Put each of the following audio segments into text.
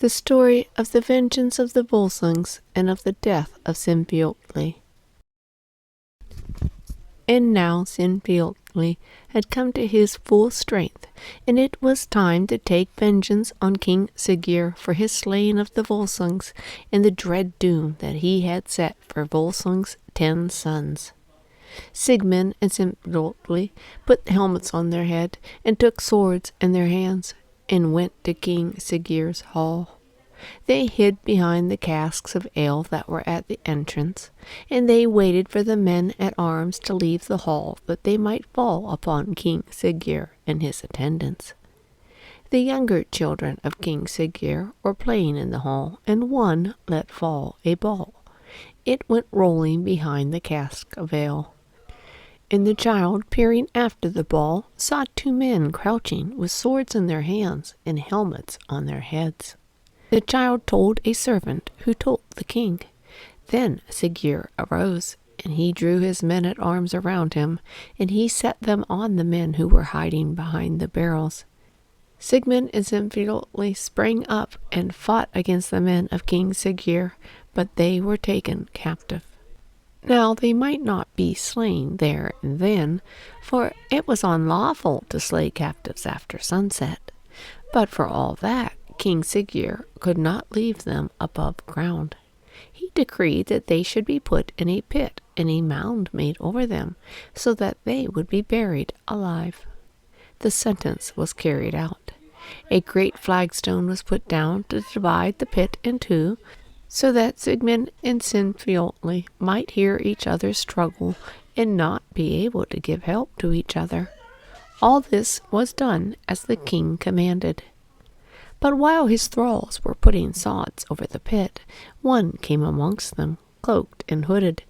The story of the vengeance of the Volsungs and of the death of Sinfiotli. And now Sinfiotli had come to his full strength, and it was time to take vengeance on King Siggeir for his slaying of the Volsungs and the dread doom that he had set for Volsung's 10 sons. Sigmund and Sinfiotli put helmets on their head and took swords in their hands, and went to King Siggeir's hall. They hid behind the casks of ale that were at the entrance, and they waited for the men-at-arms to leave the hall, that they might fall upon King Siggeir and his attendants. The younger children of King Siggeir were playing in the hall, and one let fall a ball. It went rolling behind the cask of ale. And the child, peering after the ball, saw 2 men crouching with swords in their hands and helmets on their heads. The child told a servant, who told the king. Then Siggeir arose, and he drew his men-at-arms around him, and he set them on the men who were hiding behind the barrels. Sigmund and Sinfiotli sprang up and fought against the men of King Siggeir, but they were taken captive. Now they might not be slain there and then, for it was unlawful to slay captives after sunset. But for all that, King Siggeir could not leave them above ground. He decreed that they should be put in a pit and a mound made over them, so that they would be buried alive. The sentence was carried out. A great flagstone was put down to divide the pit in 2, so that Sigmund and Sinfiotli might hear each other struggle and not be able to give help to each other. All this was done as the king commanded. But while his thralls were putting sods over the pit, one came amongst them, cloaked and hooded,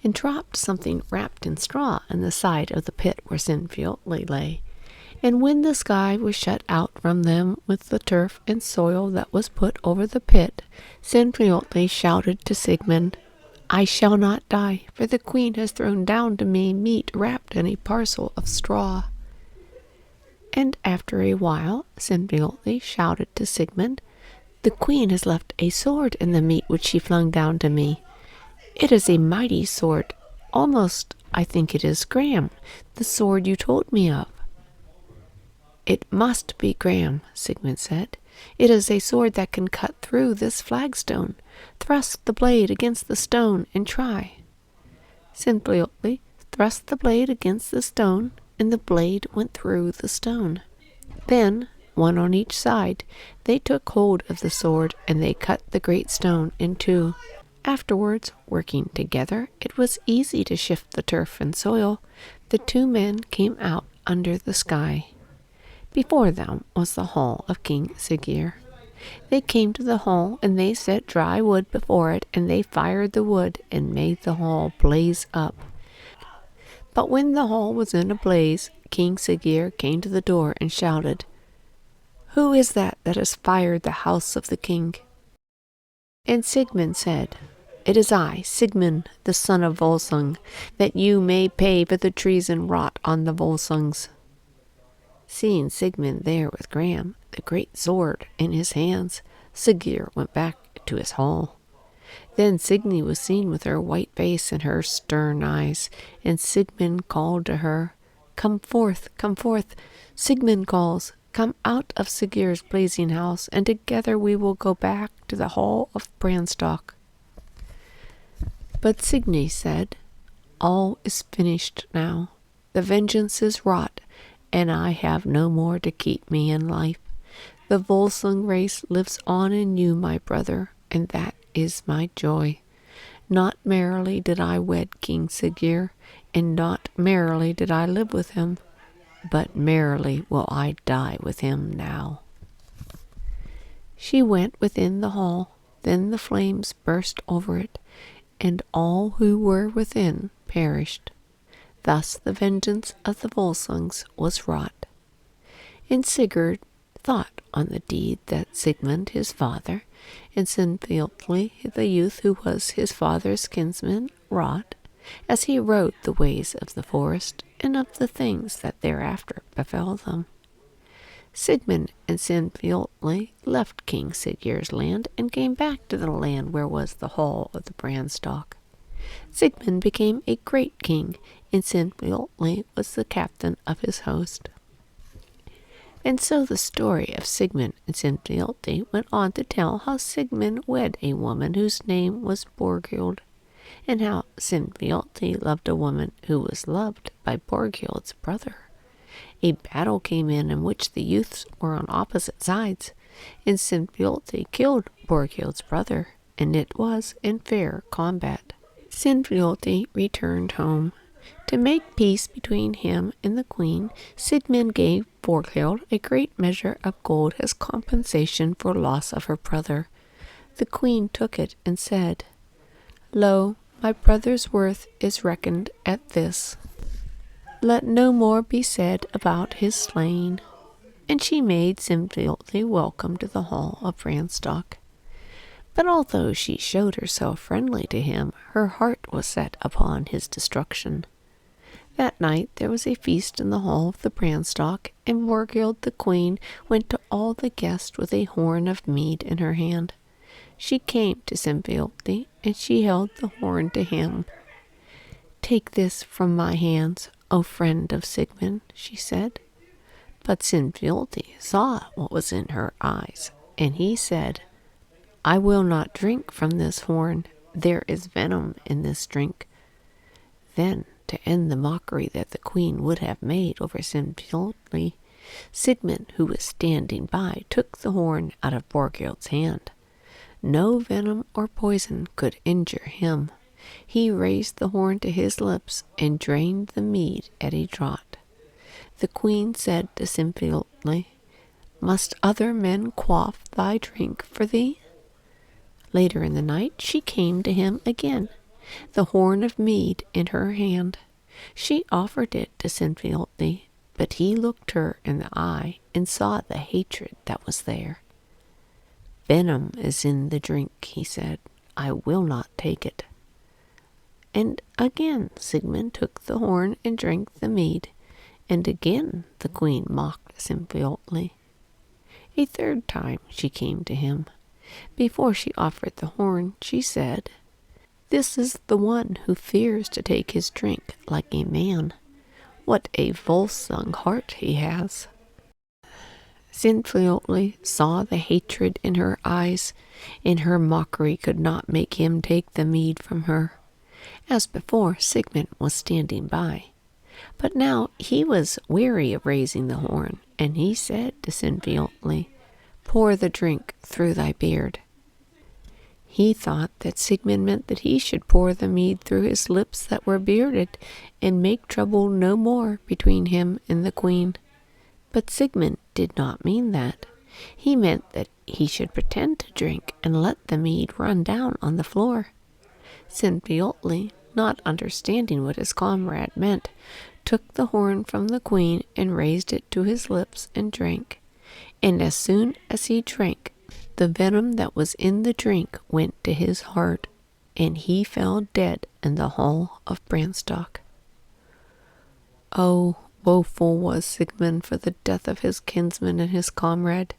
and dropped something wrapped in straw in the side of the pit where Sinfiotli lay. And when the sky was shut out from them with the turf and soil that was put over the pit, Sinfiotli shouted to Sigmund, "I shall not die, for the queen has thrown down to me meat wrapped in a parcel of straw." And after a while, Sinfiotli shouted to Sigmund, "The queen has left a sword in the meat which she flung down to me. It is a mighty sword, almost, I think it is Graham, the sword you told me of." "It must be Graham," Sigmund said. "It is a sword that can cut through this flagstone. Thrust the blade against the stone and try." Sinfiotli thrust the blade against the stone, and the blade went through the stone. Then, one on each side, they took hold of the sword, and they cut the great stone in 2. Afterwards, working together, it was easy to shift the turf and soil. The 2 men came out under the sky. Before them was the hall of King Siggeir. They came to the hall, and they set dry wood before it, and they fired the wood and made the hall blaze up. But when the hall was in a blaze, King Siggeir came to the door and shouted, "Who is that has fired the house of the king?" And Sigmund said, "It is I, Sigmund, the son of Volsung, that you may pay for the treason wrought on the Volsungs." Seeing Sigmund there with Graham, the great sword, in his hands, Siggeir went back to his hall. Then Signy was seen with her white face and her stern eyes, and Sigmund called to her, "Come forth, come forth." Sigmund calls, "Come out of Siggeir's blazing house, and together we will go back to the hall of Branstock." But Signy said, "All is finished now. The vengeance is wrought, and I have no more to keep me in life. The Volsung race lives on in you, my brother, and that is my joy. Not merrily did I wed King Siggeir, and not merrily did I live with him, but merrily will I die with him now." She went within the hall, then the flames burst over it, and all who were within perished. Thus the vengeance of the Volsungs was wrought. And Sigurd thought on the deed that Sigmund his father, and Sinfiotli the youth who was his father's kinsman, wrought, as he rode the ways of the forest, and of the things that thereafter befell them. Sigmund and Sinfiotli left King Siggeir's land and came back to the land where was the hall of the Branstock. Sigmund became a great king, and Sinfiotli was the captain of his host. And so the story of Sigmund and Sinfiotli went on to tell how Sigmund wed a woman whose name was Borghild, and how Sinfiotli loved a woman who was loved by Borghild's brother. A battle came in which the youths were on opposite sides, and Sinfiotli killed Borghild's brother, and it was in fair combat. Sinfiotli returned home. To make peace between him and the queen, Sigmund gave Borghild a great measure of gold as compensation for loss of her brother. The queen took it and said, "Lo, my brother's worth is reckoned at this. Let no more be said about his slain." And she made Sinfiotli welcome to the hall of Branstock. But although she showed herself friendly to him, her heart was set upon his destruction. That night there was a feast in the hall of the Branstock, and Borghild the queen went to all the guests with a horn of mead in her hand. She came to Sinfiotli, and she held the horn to him. "Take this from my hands, O friend of Sigmund," she said. But Sinfiotli saw what was in her eyes, and he said, "I will not drink from this horn. There is venom in this drink." Then, to end the mockery that the queen would have made over Sinfiotli, Sigmund, who was standing by, took the horn out of Borghild's hand. No venom or poison could injure him. He raised the horn to his lips and drained the mead at a draught. The queen said to Sinfiotli, "Must other men quaff thy drink for thee?" Later in the night she came to him again, the horn of mead in her hand. She offered it to Sinfiotli, but he looked her in the eye and saw the hatred that was there. "Venom is in the drink," he said. "I will not take it." And again Sigmund took the horn and drank the mead, and again the queen mocked Sinfiotli. A third time she came to him. Before she offered the horn, she said, "This is the one who fears to take his drink like a man. What a Volsung heart he has." Sinfiotli saw the hatred in her eyes, and her mockery could not make him take the mead from her. As before, Sigmund was standing by. But now he was weary of raising the horn, and he said to Sinfiotli, "Pour the drink through thy beard." He thought that Sigmund meant that he should pour the mead through his lips that were bearded, and make trouble no more between him and the queen. But Sigmund did not mean that. He meant that he should pretend to drink and let the mead run down on the floor. Sinfiotli, not understanding what his comrade meant, took the horn from the queen and raised it to his lips and drank. And as soon as he drank, the venom that was in the drink went to his heart, and he fell dead in the hall of Branstock. Oh, woeful was Sigmund for the death of his kinsman and his comrade.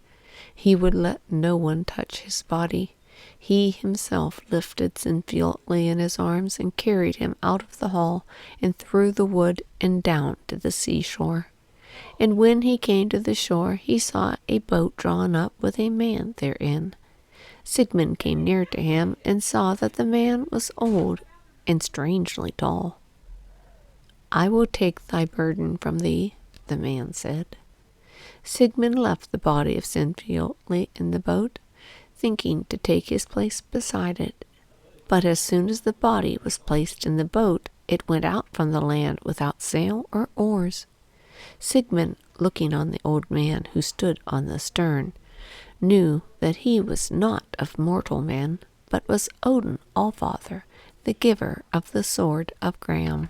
He would let no one touch his body. He himself lifted Sinfiotli in his arms and carried him out of the hall and through the wood and down to the seashore. And when he came to the shore, he saw a boat drawn up with a man therein. Sigmund came near to him and saw that the man was old and strangely tall. "I will take thy burden from thee," the man said. Sigmund left the body of Sinfiotli in the boat, thinking to take his place beside it. But as soon as the body was placed in the boat, it went out from the land without sail or oars. Sigmund, looking on the old man who stood on the stern, knew that he was not of mortal men, but was Odin Allfather, the giver of the sword of Gram.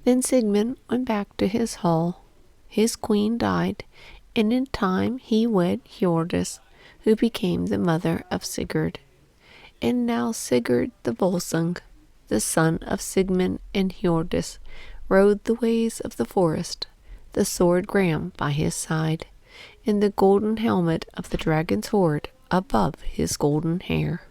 Then Sigmund went back to his hall. His queen died, and in time he wed Hjordis, who became the mother of Sigurd. And now Sigurd the Volsung, the son of Sigmund and Hjordis, rode the ways of the forest, the sword Gram by his side, and the golden helmet of the dragon's hoard above his golden hair.